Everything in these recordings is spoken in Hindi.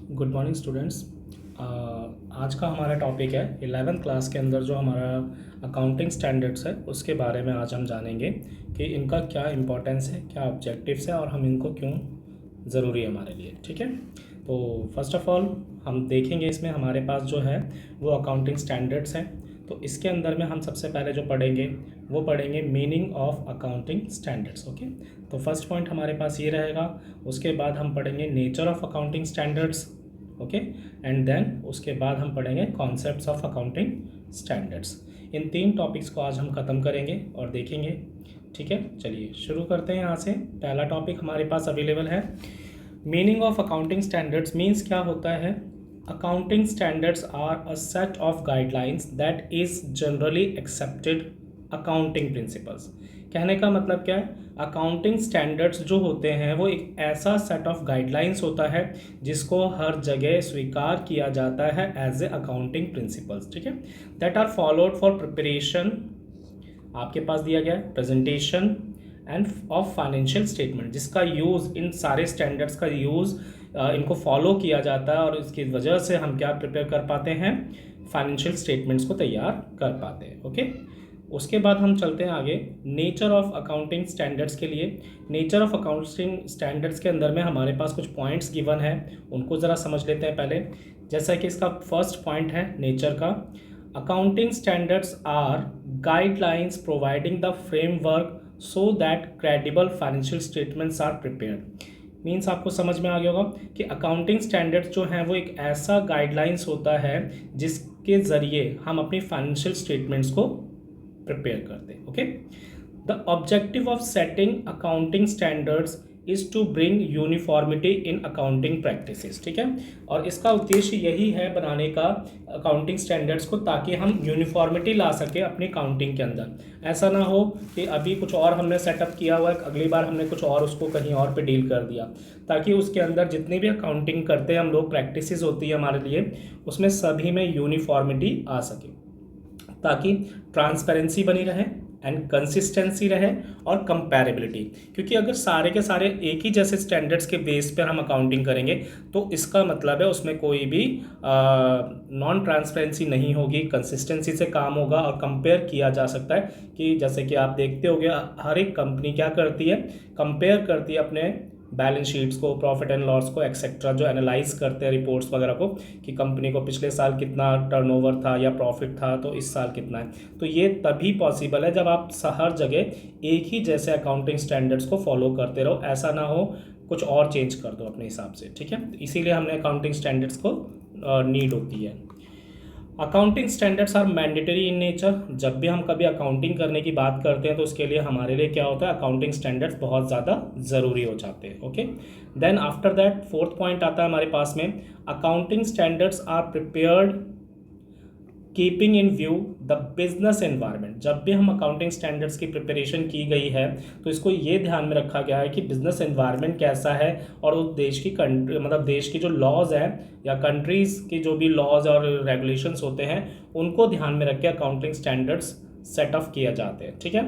Good morning students. आज का हमारा टॉपिक है 11th क्लास के अंदर जो हमारा अकाउंटिंग स्टैंडर्ड्स है उसके बारे में आज हम जानेंगे कि इनका क्या इम्पोर्टेंस है, क्या ऑब्जेक्टिव्स है और हम इनको क्यों ज़रूरी है हमारे लिए। ठीक है, तो फर्स्ट ऑफ ऑल हम देखेंगे इसमें हमारे पास जो है वो अकाउंटिंग स्टैंडर्ड्स हैं। तो इसके अंदर में हम सबसे पहले जो पढ़ेंगे वो पढ़ेंगे meaning of accounting standards. Okay, तो फर्स्ट पॉइंट हमारे पास ये रहेगा। उसके बाद हम पढ़ेंगे nature of accounting standards. Okay, and then उसके बाद हम पढ़ेंगे कॉन्सेप्ट्स ऑफ अकाउंटिंग स्टैंडर्ड्स। इन 3 टॉपिक्स को आज हम ख़त्म करेंगे और देखेंगे। ठीक है, चलिए शुरू करते हैं यहाँ से। पहला टॉपिक हमारे पास अवेलेबल है meaning of accounting standards. Means क्या होता है? Accounting standards are a set of guidelines that is generally accepted accounting principles. कहने का मतलब क्या है? अकाउंटिंग स्टैंडर्ड्स जो होते हैं वो एक ऐसा सेट ऑफ गाइडलाइंस होता है जिसको हर जगह स्वीकार किया जाता है एज ए अकाउंटिंग प्रिंसिपल्स। ठीक है, that are followed for preparation, आपके पास दिया गया है presentation and of financial statement, जिसका यूज़, इन सारे स्टैंडर्ड्स का यूज़ इनको फॉलो किया जाता है और इसकी वजह से हम क्या प्रिपेयर कर पाते हैं? फाइनेंशियल स्टेटमेंट्स को तैयार कर पाते हैं। ओके, उसके बाद हम चलते हैं आगे नेचर ऑफ अकाउंटिंग स्टैंडर्ड्स के लिए। नेचर ऑफ अकाउंटिंग स्टैंडर्ड्स के अंदर में हमारे पास कुछ पॉइंट्स गिवन है, उनको ज़रा समझ लेते हैं पहले। जैसा कि इसका फर्स्ट पॉइंट है नेचर का, accounting standards are guidelines providing the framework so that credible financial statements are prepared. Means आपको समझ में आ गया होगा कि अकाउंटिंग स्टैंडर्ड्स जो हैं वो एक ऐसा गाइडलाइंस होता है जिसके ज़रिए हम अपनी फाइनेंशियल स्टेटमेंट्स को प्रिपेयर करते हैं। Okay, the objective of setting accounting standards is to bring uniformity in accounting practices. ठीक है, और इसका उद्देश्य यही है बनाने का अकाउंटिंग स्टैंडर्ड्स को, ताकि हम यूनिफॉर्मिटी ला सके अपनी अकाउंटिंग के अंदर। ऐसा ना हो कि अभी कुछ और हमने सेटअप किया हुआ है, अगली बार हमने कुछ और उसको कहीं और पे डील कर दिया, ताकि उसके अंदर जितनी भी अकाउंटिंग करते हैं हम लोग, प्रैक्टिसेस होती है हमारे लिए, उसमें सभी में यूनिफॉर्मिटी आ सके, ताकि ट्रांसपेरेंसी बनी रहे एंड कंसिस्टेंसी रहे और कंपैरेबिलिटी। क्योंकि अगर सारे के सारे एक ही जैसे स्टैंडर्ड्स के बेस पर हम अकाउंटिंग करेंगे तो इसका मतलब है उसमें कोई भी नॉन ट्रांसपेरेंसी नहीं होगी, कंसिस्टेंसी से काम होगा और कंपेयर किया जा सकता है। कि जैसे कि आप देखते होंगे हर एक कंपनी क्या करती है, कंपेयर करती है अपने बैलेंस शीट्स को, प्रॉफिट एंड लॉस को एक्सेट्रा, जो एनालाइज करते हैं रिपोर्ट्स वगैरह को, कि कंपनी को पिछले साल कितना टर्नओवर था या प्रॉफिट था तो इस साल कितना है। तो ये तभी पॉसिबल है जब आप हर जगह एक ही जैसे अकाउंटिंग स्टैंडर्ड्स को फॉलो करते रहो, ऐसा ना हो कुछ और चेंज कर दो अपने हिसाब से। ठीक है, इसीलिए हमने अकाउंटिंग स्टैंडर्ड्स को नीड होती है। Accounting standards are mandatory in nature. जब भी हम कभी अकाउंटिंग करने की बात करते हैं तो उसके लिए हमारे लिए क्या होता है? अकाउंटिंग स्टैंडर्ड्स बहुत ज़्यादा ज़रूरी हो जाते हैं। Okay, then after that fourth point आता है हमारे पास में, accounting standards are prepared keeping in view the business environment. जब भी हम अकाउंटिंग स्टैंडर्ड्स की प्रिपरेशन की गई है तो इसको ये ध्यान में रखा गया है कि बिजनेस एनवायरनमेंट कैसा है और उस देश की कंट्री, मतलब देश की जो लॉज है या कंट्रीज़ की जो भी लॉज और रेगुलेशंस होते हैं उनको ध्यान में रख के अकाउंटिंग स्टैंडर्ड्स सेट ऑफ किए जाते हैं। ठीक है,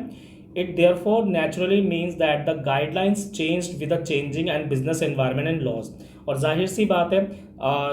it therefore naturally means that the guidelines changed with the changing and business environment and laws. और जाहिर सी बात है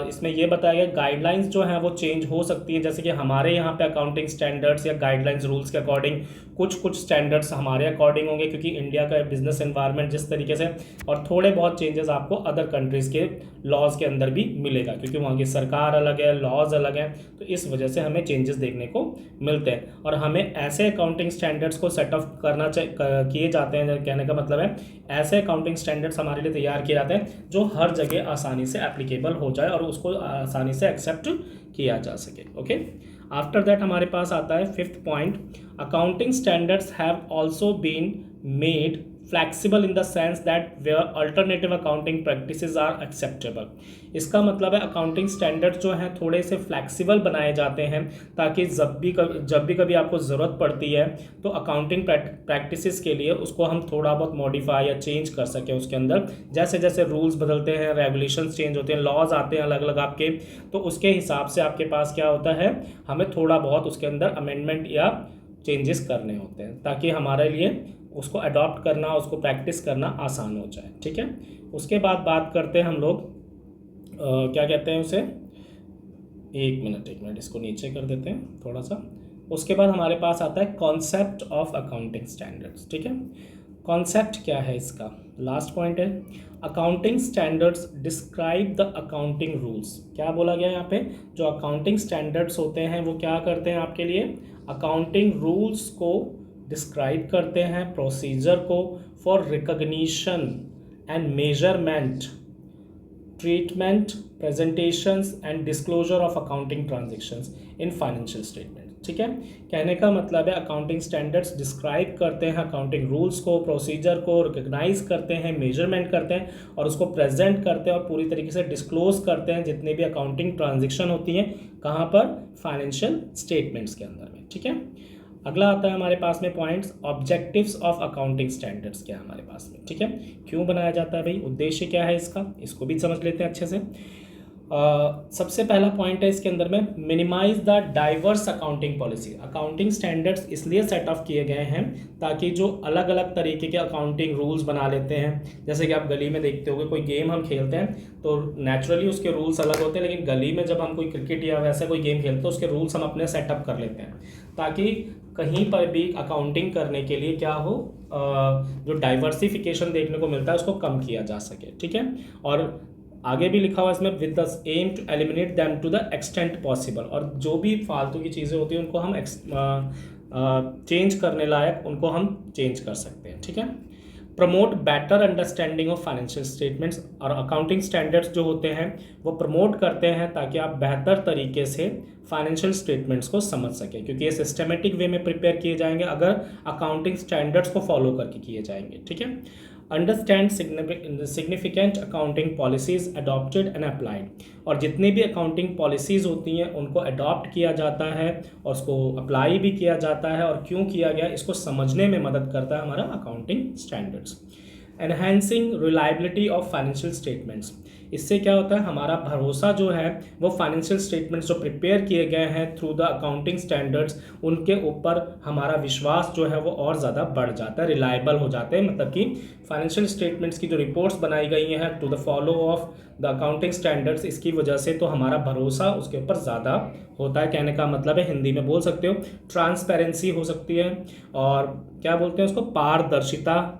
इसमें यह बताया गया गाइडलाइंस जो हैं वो चेंज हो सकती है। जैसे कि हमारे यहाँ पे अकाउंटिंग स्टैंडर्ड्स या गाइडलाइंस रूल्स के अकॉर्डिंग कुछ स्टैंडर्ड्स हमारे अकॉर्डिंग होंगे, क्योंकि इंडिया का बिजनेस एनवायरनमेंट जिस तरीके से, और थोड़े बहुत चेंजेस आपको अदर कंट्रीज़ के लॉज के अंदर भी मिलेगा, क्योंकि वहाँ की सरकार अलग है, लॉज अलग हैं, तो इस वजह से हमें चेंजेस देखने को मिलते हैं। और हमें ऐसे अकाउंटिंग स्टैंडर्ड्स को सेट ऑफ करना किए जाते हैं, कहने का मतलब है ऐसे अकाउंटिंग स्टैंडर्ड्स हमारे लिए तैयार किए जाते हैं जो हर जगह आसानी से एप्लीकेबल हो जाए और उसको आसानी से एक्सेप्ट किया जा सके। ओके, आफ्टर दैट हमारे पास आता है fifth point, accounting standards have also been made flexible in the sense that where alternative accounting practices are acceptable. इसका मतलब है अकाउंटिंग स्टैंडर्ड्स जो हैं थोड़े से फ्लैक्सीबल बनाए जाते हैं, ताकि जब भी कभी आपको ज़रूरत पड़ती है तो अकाउंटिंग प्रैक्टिसेस के लिए उसको हम थोड़ा बहुत मॉडिफाई या चेंज कर सकें उसके अंदर। जैसे जैसे रूल्स बदलते हैं, रेगुलेशंस चेंज होते हैं, लॉज आते हैं अलग अलग आपके, तो उसके हिसाब से आपके पास क्या होता है, हमें थोड़ा बहुत उसके अंदर अमेंडमेंट या चेंजेस करने होते हैं, ताकि हमारे लिए उसको अडॉप्ट करना, उसको प्रैक्टिस करना आसान हो जाए। ठीक है, उसके बाद बात करते हैं हम लोग क्या कहते हैं उसे, एक मिनट इसको नीचे कर देते हैं थोड़ा सा। उसके बाद हमारे पास आता है कॉन्सेप्ट ऑफ अकाउंटिंग स्टैंडर्ड्स। ठीक है, कॉन्सेप्ट क्या है इसका, लास्ट पॉइंट है, accounting standards describe the accounting rules. क्या बोला गया यहाँ पे, जो अकाउंटिंग स्टैंडर्ड्स होते हैं वो क्या करते हैं आपके लिए, अकाउंटिंग रूल्स को डिस्क्राइब करते हैं, प्रोसीजर को for recognition and measurement, treatment, presentations and disclosure of accounting transactions in financial statement. ठीक है, कहने का मतलब है अकाउंटिंग स्टैंडर्ड्स डिस्क्राइब करते हैं अकाउंटिंग रूल्स को, प्रोसीजर को रिकग्नाइज करते हैं, मेजरमेंट करते हैं और उसको प्रेजेंट करते हैं और पूरी तरीके से डिस्क्लोज करते हैं जितनी भी अकाउंटिंग ट्रांजेक्शन होती हैं, कहाँ पर, फाइनेंशियल स्टेटमेंट्स के अंदर में। ठीक है, अगला आता है हमारे पास में points, objectives of accounting standards क्या है हमारे पास में। ठीक है, क्यों बनाया जाता है भाई, उद्देश्य क्या है इसका, इसको भी समझ लेते हैं अच्छे से। सबसे पहला पॉइंट है इसके अंदर में, minimise the diverse accounting policy. Accounting standards इसलिए सेट ऑफ किए गए हैं ताकि जो अलग अलग तरीके के अकाउंटिंग रूल्स बना लेते हैं, जैसे कि आप गली में देखते होगे कोई गेम हम खेलते हैं तो नेचुरली उसके रूल्स अलग होते हैं, लेकिन गली में जब हम कोई क्रिकेट या वैसा कोई गेम खेलते हैं उसके रूल्स हम अपने सेटअप कर लेते हैं ताकि कहीं पर भी अकाउंटिंग करने के लिए क्या हो, जो डाइवर्सिफिकेशन देखने को मिलता है उसको कम किया जा सके। ठीक है, और आगे भी लिखा हुआ इसमें, with the aim to eliminate them to the extent possible, और जो भी फालतू की चीज़ें होती हैं उनको हम चेंज करने लायक उनको हम चेंज कर सकते हैं। ठीक है, promote better understanding of financial statements, और अकाउंटिंग स्टैंडर्ड्स जो होते हैं वो प्रमोट करते हैं ताकि आप बेहतर तरीके से फाइनेंशियल स्टेटमेंट्स को समझ सकें, क्योंकि ये सिस्टमेटिक वे में प्रिपेयर किए जाएंगे अगर अकाउंटिंग स्टैंडर्ड्स को फॉलो करके किए जाएंगे। ठीक है, understand significant accounting policies adopted and applied, और जितनी भी अकाउंटिंग पॉलिसीज़ होती हैं उनको अडॉप्ट किया जाता है और उसको अप्लाई भी किया जाता है, और क्यों किया गया इसको समझने में मदद करता है हमारा accounting standards. Enhancing reliability of financial statements, इससे क्या होता है, हमारा भरोसा जो है वो फाइनेंशियल स्टेटमेंट्स जो प्रिपेयर किए गए हैं थ्रू द अकाउंटिंग स्टैंडर्ड्स, उनके ऊपर हमारा विश्वास जो है वो और ज़्यादा बढ़ जाता है, रिलायबल हो जाते हैं। मतलब कि फाइनेंशियल स्टेटमेंट्स की जो रिपोर्ट्स बनाई गई हैं to the follow of the accounting standards, इसकी वजह से तो हमारा भरोसा उसके ऊपर ज़्यादा होता है। कहने का मतलब है, हिंदी में बोल सकते हो ट्रांसपेरेंसी हो सकती है, और क्या बोलते हैं उसको, पारदर्शिता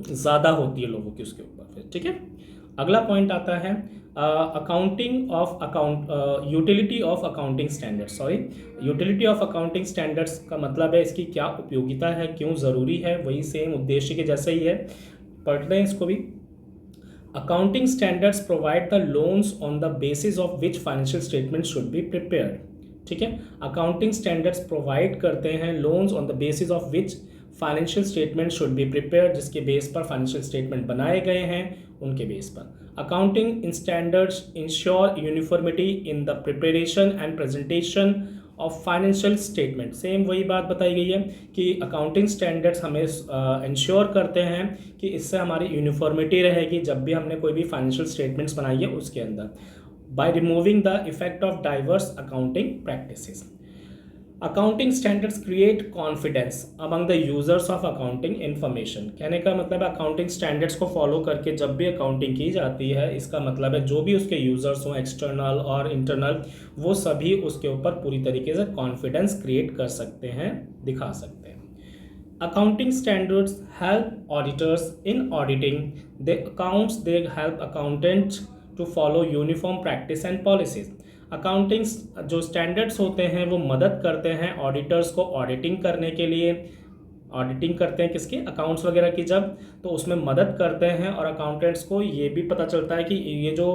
ज़्यादा होती है लोगों की उसके ऊपर। ठीक है, अगला पॉइंट आता है accounting of utility of accounting standards. Utility of accounting standards का मतलब है इसकी क्या उपयोगिता है, क्यों ज़रूरी है, वही सेम उद्देश्य के जैसा ही है, पढ़ लें इसको भी। Accounting standards provide the loans on the basis of which financial statement should be prepared. ठीक है, अकाउंटिंग स्टैंडर्ड्स प्रोवाइड करते हैं loans on the basis of which financial statement should be prepared, जिसके बेस पर फाइनेंशियल स्टेटमेंट बनाए गए हैं उनके बेस पर। Accounting standards ensure uniformity in the preparation and presentation of financial statement. Same वही बात बताई गई है कि अकाउंटिंग स्टैंडर्ड्स हमें इंश्योर करते हैं कि इससे हमारी यूनिफॉर्मिटी रहेगी जब भी हमने कोई भी फाइनेंशियल स्टेटमेंट्स बनाई है उसके अंदर, by removing the effect of diverse accounting practices. Accounting standards create confidence among the users of accounting information. कहने का मतलब अकाउंटिंग स्टैंडर्ड्स को फॉलो करके जब भी अकाउंटिंग की जाती है, इसका मतलब है जो भी उसके यूजर्स हों, एक्सटर्नल और इंटरनल, वो सभी उसके ऊपर पूरी तरीके से कॉन्फिडेंस क्रिएट कर सकते हैं, दिखा सकते हैं। Accounting standards help auditors in auditing the accounts, they help accountants to follow uniform practice and policies. Accounting जो स्टैंडर्ड्स होते हैं वो मदद करते हैं ऑडिटर्स को ऑडिटिंग करने के लिए। ऑडिटिंग करते हैं किसकी, अकाउंट्स वगैरह की, जब तो उसमें मदद करते हैं, और अकाउंटेंट्स को ये भी पता चलता है कि ये जो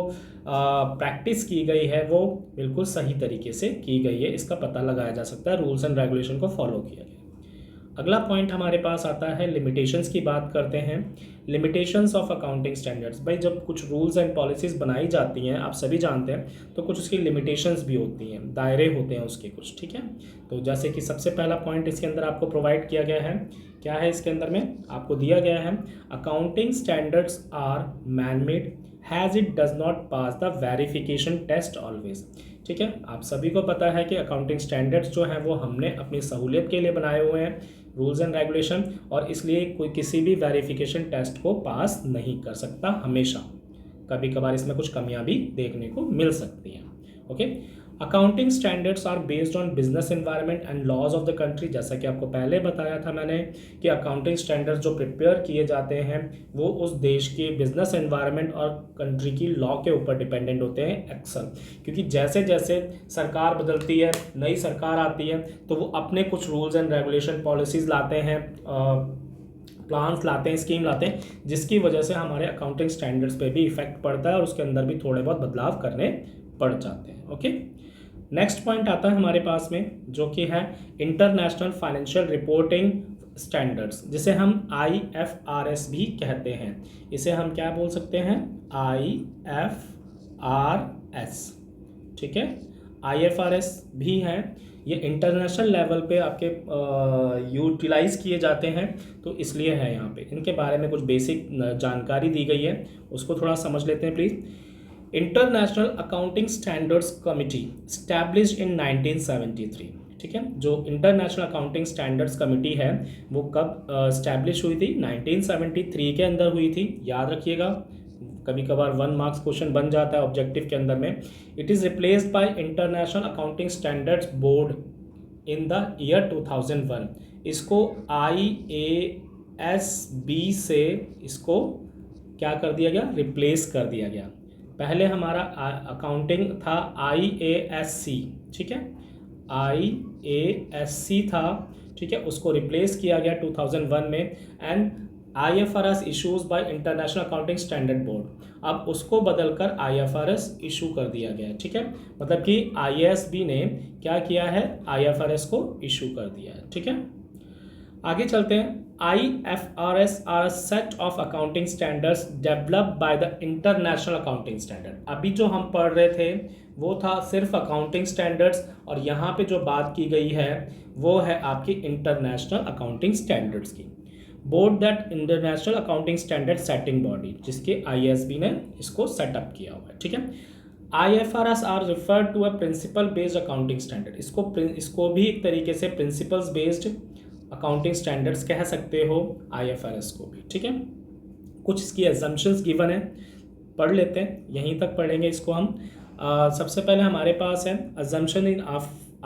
प्रैक्टिस की गई है वो बिल्कुल सही तरीके से की गई है, इसका पता लगाया जा सकता है, रूल्स एंड रेगुलेशन को फॉलो किया गया। अगला पॉइंट हमारे पास आता है लिमिटेशंस की बात करते हैं। लिमिटेशंस ऑफ अकाउंटिंग स्टैंडर्ड्स, भाई जब कुछ रूल्स एंड पॉलिसीज़ बनाई जाती हैं, आप सभी जानते हैं, तो कुछ उसकी लिमिटेशंस भी होती हैं, दायरे होते हैं उसके कुछ। ठीक है, तो जैसे कि सबसे पहला पॉइंट इसके अंदर आपको प्रोवाइड किया गया है, क्या है इसके अंदर में आपको दिया गया है, accounting standards are man made has it does not pass the verification test always. ठीक है, आप सभी को पता है कि अकाउंटिंग स्टैंडर्ड्स जो हैं वो हमने अपनी सहूलियत के लिए बनाए हुए हैं, रूल्स एंड रेगुलेशन, और इसलिए कोई किसी भी वेरिफिकेशन टेस्ट को पास नहीं कर सकता हमेशा। कभी कभार इसमें कुछ कमियां भी देखने को मिल सकती हैं। Okay, accounting standards are based on business environment and laws of the country. जैसा कि आपको पहले बताया था मैंने कि अकाउंटिंग स्टैंडर्ड्स जो प्रिपेयर किए जाते हैं वो उस देश के बिजनेस एनवायरनमेंट और कंट्री की लॉ के ऊपर डिपेंडेंट होते हैं अक्सर, क्योंकि जैसे जैसे सरकार बदलती है, नई सरकार आती है, तो वो अपने कुछ रूल्स एंड रेगुलेशन पॉलिसीज लाते हैं, प्लान्स लाते हैं, स्कीम लाते हैं, जिसकी वजह से हमारे अकाउंटिंग स्टैंडर्ड्स पे भी इफेक्ट पड़ता है और उसके अंदर भी थोड़े बहुत बदलाव करने पड़ जाते हैं। ओके, नेक्स्ट पॉइंट आता है हमारे पास में जो कि है इंटरनेशनल फाइनेंशियल रिपोर्टिंग स्टैंडर्ड्स, जिसे हम IFRS भी कहते हैं। इसे हम क्या बोल सकते हैं? IFRS। ठीक है, IFRS भी हैं, ये इंटरनेशनल लेवल पे आपके यूटिलाइज किए जाते हैं, तो इसलिए है यहाँ पे इनके बारे में कुछ बेसिक जानकारी दी गई है, उसको थोड़ा समझ लेते हैं please. International accounting standards committee established इन 1973। ठीक है, जो इंटरनेशनल अकाउंटिंग स्टैंडर्ड्स कमिटी है वो कब स्टैब्लिश हुई थी? 1973 के अंदर हुई थी, याद रखिएगा, कभी कभार 1 मार्क्स क्वेश्चन बन जाता है ऑब्जेक्टिव के अंदर में। It is replaced by international accounting standards board in the year 2001। इसको IASB से इसको क्या कर दिया गया? रिप्लेस कर दिया गया। पहले हमारा अकाउंटिंग था IASC, ठीक है, IASC था, ठीक है, उसको रिप्लेस किया गया 2001 में, and IFRS issues bye international accounting standard board. अब उसको बदलकर IFRS इशू कर दिया गया है। ठीक है, मतलब कि IASB ने क्या किया है? IFRS को इशू कर दिया है। ठीक है, आगे चलते हैं। IFRS are set of accounting standards developed by the international accounting standard. अभी जो हम पढ़ रहे थे वो था सिर्फ अकाउंटिंग स्टैंडर्ड्स, और यहाँ पे जो बात की गई है वो है आपकी इंटरनेशनल अकाउंटिंग स्टैंडर्ड्स की। Board that international accounting standard setting body, जिसके IASB ने इसको सेटअप किया हुआ है। ठीक है, IFRS are refer to a principle based accounting standard. इसको भी एक तरीके से प्रिंसिपल्स बेस्ड अकाउंटिंग स्टैंडर्ड्स कह सकते हो, IFRS को भी। ठीक है, कुछ इसकी एजम्पशंस गिवन है, पढ़ लेते हैं, यहीं तक पढ़ेंगे इसको हम। सबसे पहले हमारे पास है एजम्पशन इन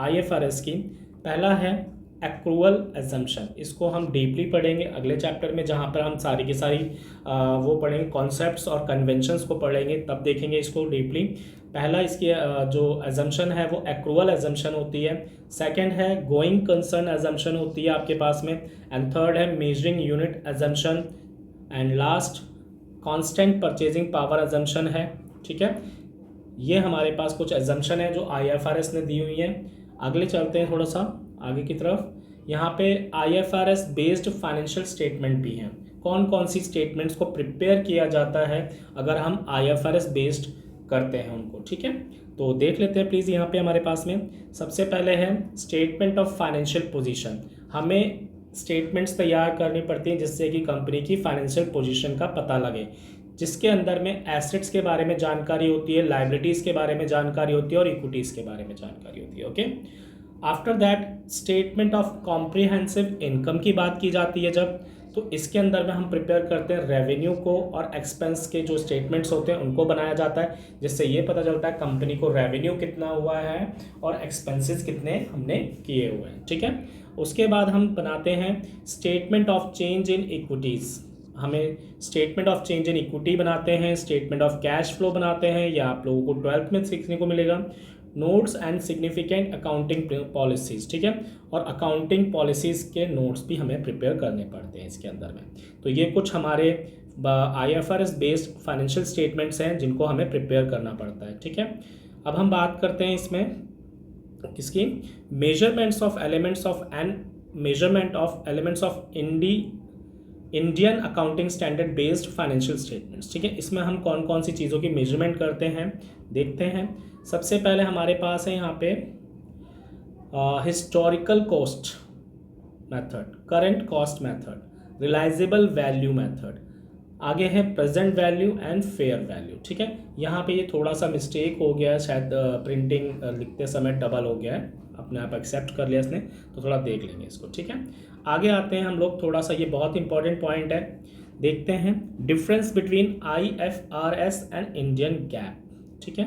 IFRS की। पहला है एक्रूअल एजम्पशन, इसको हम डीपली पढ़ेंगे अगले चैप्टर में, जहाँ पर हम सारी की सारी वो पढ़ेंगे, कॉन्सेप्ट्स और कन्वेंशंस को पढ़ेंगे, तब देखेंगे इसको डीपली। पहला इसकी जो एजम्पशन है वो एक्रूअल एजम्पशन होती है। सेकंड है गोइंग कंसर्न एजम्पशन होती है आपके पास में, एंड थर्ड है measuring unit assumption, and last constant purchasing power assumption है। ठीक है, ये हमारे पास कुछ एजम्पशन है जो IFRS ने दी हुई है। अगले चलते हैं थोड़ा सा आगे की तरफ। यहाँ पे IFRS बेस्ड फाइनेंशियल स्टेटमेंट भी हैं। कौन कौन सी स्टेटमेंट्स को प्रिपेयर किया जाता है अगर हम IFRS बेस्ड करते हैं उनको? ठीक है, तो देख लेते हैं प्लीज़। यहाँ पे हमारे पास में सबसे पहले है स्टेटमेंट ऑफ फाइनेंशियल पोजीशन। हमें स्टेटमेंट्स तैयार करनी पड़ती हैं जिससे कि कंपनी की फाइनेंशियल पोजीशन का पता लगे, जिसके अंदर में एसेट्स के बारे में जानकारी होती है, लायबिलिटीज़ के बारे में जानकारी होती है और इक्विटीज़ के बारे में जानकारी होती है। Okay, after that statement of comprehensive income की बात की जाती है जब, तो इसके अंदर में हम प्रिपेयर करते हैं रेवेन्यू को, और एक्सपेंस के जो स्टेटमेंट्स होते हैं उनको बनाया जाता है, जिससे ये पता चलता है कंपनी को रेवेन्यू कितना हुआ है और एक्सपेंसेस कितने हमने किए हुए हैं। ठीक है, उसके बाद हम बनाते हैं statement of change in equities. हमें statement of change in equity बनाते हैं, स्टेटमेंट ऑफ कैश फ्लो बनाते हैं, या आप लोगों को 12th में सीखने को मिलेगा। Notes and significant accounting policies, ठीक है, और अकाउंटिंग पॉलिसीज के नोट्स भी हमें प्रिपेयर करने पड़ते हैं इसके अंदर में। तो ये कुछ हमारे IFRS बेस्ड फाइनेंशियल स्टेटमेंट्स हैं जिनको हमें प्रिपेयर करना पड़ता है। ठीक है, अब हम बात करते हैं इसमें किसकी? Measurements of elements of Indian accounting standard based financial statements. ठीक है, इसमें हम कौन कौन सी चीज़ों की मेजरमेंट करते हैं देखते हैं। सबसे पहले हमारे पास है यहाँ पे historical cost method, current cost method, realisable value method, आगे है present value and fair value. ठीक है, यहाँ पे ये थोड़ा सा मिस्टेक हो गया है, शायद प्रिंटिंग लिखते समय डबल हो गया है, अपने आप एक्सेप्ट कर लिया इसने, तो थोड़ा देख लेंगे इसको। ठीक है, आगे आते हैं हम लोग थोड़ा सा, ये बहुत इंपॉर्टेंट पॉइंट है। देखते हैं difference between IFRS and Indian gap. ठीक है,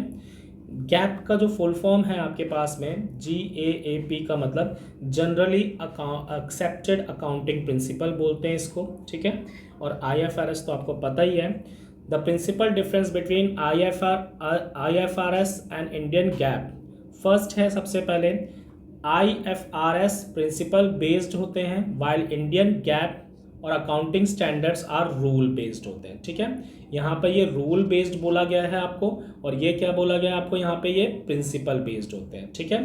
गैप का जो फुल फॉर्म है आपके पास में GAAP का मतलब जनरली एक्सेप्टेड अकाउंटिंग प्रिंसिपल बोलते हैं इसको। ठीक है, और IFRS तो आपको पता ही है। The principle difference between IFRS and Indian GAAP, first है सबसे पहले IFRS प्रिंसिपल बेस्ड होते हैं वाइल इंडियन गैप और accounting standards are rule based होते हैं। ठीक है, यहाँ पर ये रूल बेस्ड बोला गया है आपको, और ये क्या बोला गया है आपको, यहाँ पे ये प्रिंसिपल बेस्ड होते हैं। ठीक है,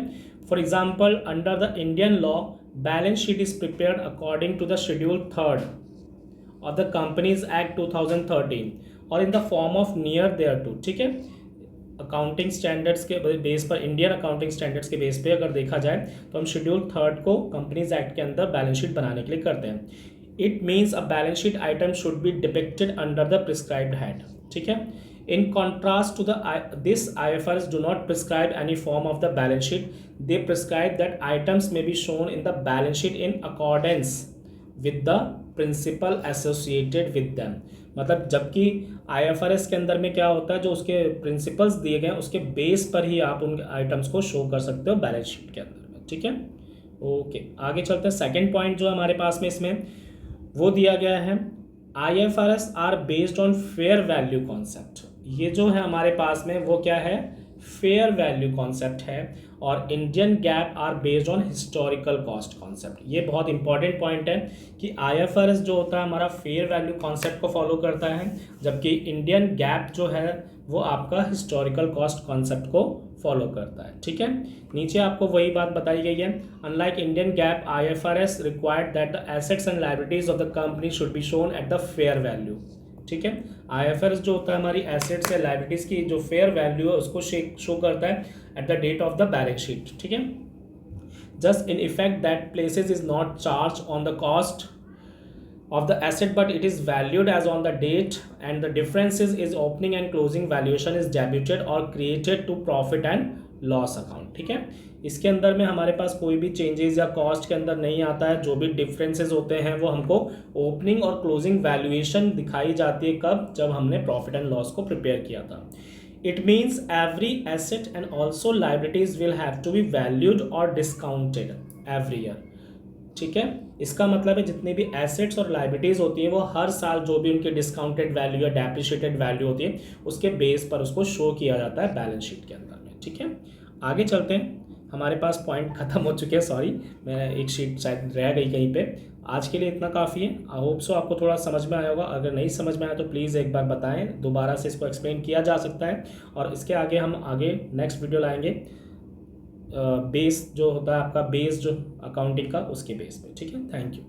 for example under the Indian law balance sheet is prepared according to the schedule 3 of the companies act 2013 और in the form of near there to. ठीक है, अकाउंटिंग स्टैंडर्ड्स के बेस पर, इंडियन अकाउंटिंग स्टैंडर्ड्स के बेस पे अगर देखा जाए तो हम शेड्यूल 3 को कंपनीज एक्ट के अंदर बैलेंस शीट बनाने के लिए करते हैं। It means a balance sheet item should be depicted under the prescribed head. ठीक है, in contrast to this IFRS do not prescribe any form of the balance sheet, they prescribe that items may be shown in the balance sheet in accordance with the principle associated with them. मतलब जबकि IFRS के अंदर में क्या होता है, जो उसके प्रिंसिपल्स दिए गए हैं उसके बेस पर ही आप उन आइटम्स को शो कर सकते हो बैलेंस शीट के अंदर में। ठीक है, ओके, आगे चलते हैं। सेकंड पॉइंट जो हमारे पास में इसमें वो दिया गया है, IFRS are based on fair value concept. ये जो है हमारे पास में वो क्या है, फेयर वैल्यू कॉन्सेप्ट है, और Indian GAAP are based on historical cost concept. ये बहुत इंपॉर्टेंट पॉइंट है कि IFRS जो होता है हमारा फेयर वैल्यू कॉन्सेप्ट को फॉलो करता है, जबकि इंडियन गैप जो है वो आपका हिस्टोरिकल कॉस्ट कॉन्सेप्ट को फॉलो करता है। ठीक है, नीचे आपको वही बात बताई गई है, unlike Indian gap IFRS required that the assets and liabilities of the company should be shown at the fair value. ठीक है, IFRS जो होता है हमारी एसेट्स या लायबिलिटीज की जो फेयर वैल्यू है उसको शो करता है at the date of the balance sheet. ठीक है, just in effect that places is not charge on the cost of the asset but it is valued as on the date, and the differences is opening and closing valuation is debited or credited to profit and loss account। ठीक है, इसके अंदर में हमारे पास कोई भी चेंजेस या कॉस्ट के अंदर नहीं आता है, जो भी डिफरेंसेस होते हैं वो हमको ओपनिंग और क्लोजिंग वैल्यूएशन दिखाई जाती है, कब, जब हमने प्रॉफिट एंड लॉस को प्रिपेयर किया था। It means every asset and also liabilities will have to be valued और डिस्काउंटेड एवरी ईयर। ठीक है, इसका मतलब है जितनी भी एसेट्स और लाइबिलिटीज होती है वो हर साल जो भी उनकी डिस्काउंटेड वैल्यू या डेप्रिशिएटेड वैल्यू होती है उसके बेस पर उसको शो किया जाता है बैलेंस शीट के अंदर में। ठीक है, आगे चलते हैं। हमारे पास पॉइंट खत्म हो चुके हैं, सॉरी मैं एक शीट शायद रह गई कहीं पे। आज के लिए इतना काफ़ी है। आई होप सो आपको थोड़ा समझ में आया होगा। अगर नहीं समझ में आया तो प्लीज़ एक बार बताएं, दोबारा से इसको एक्सप्लेन किया जा सकता है, और इसके आगे हम आगे नेक्स्ट वीडियो लाएंगे बेस जो होता है आपका बेस जो अकाउंटिंग का, उसके बेस पे। ठीक है, थैंक यू।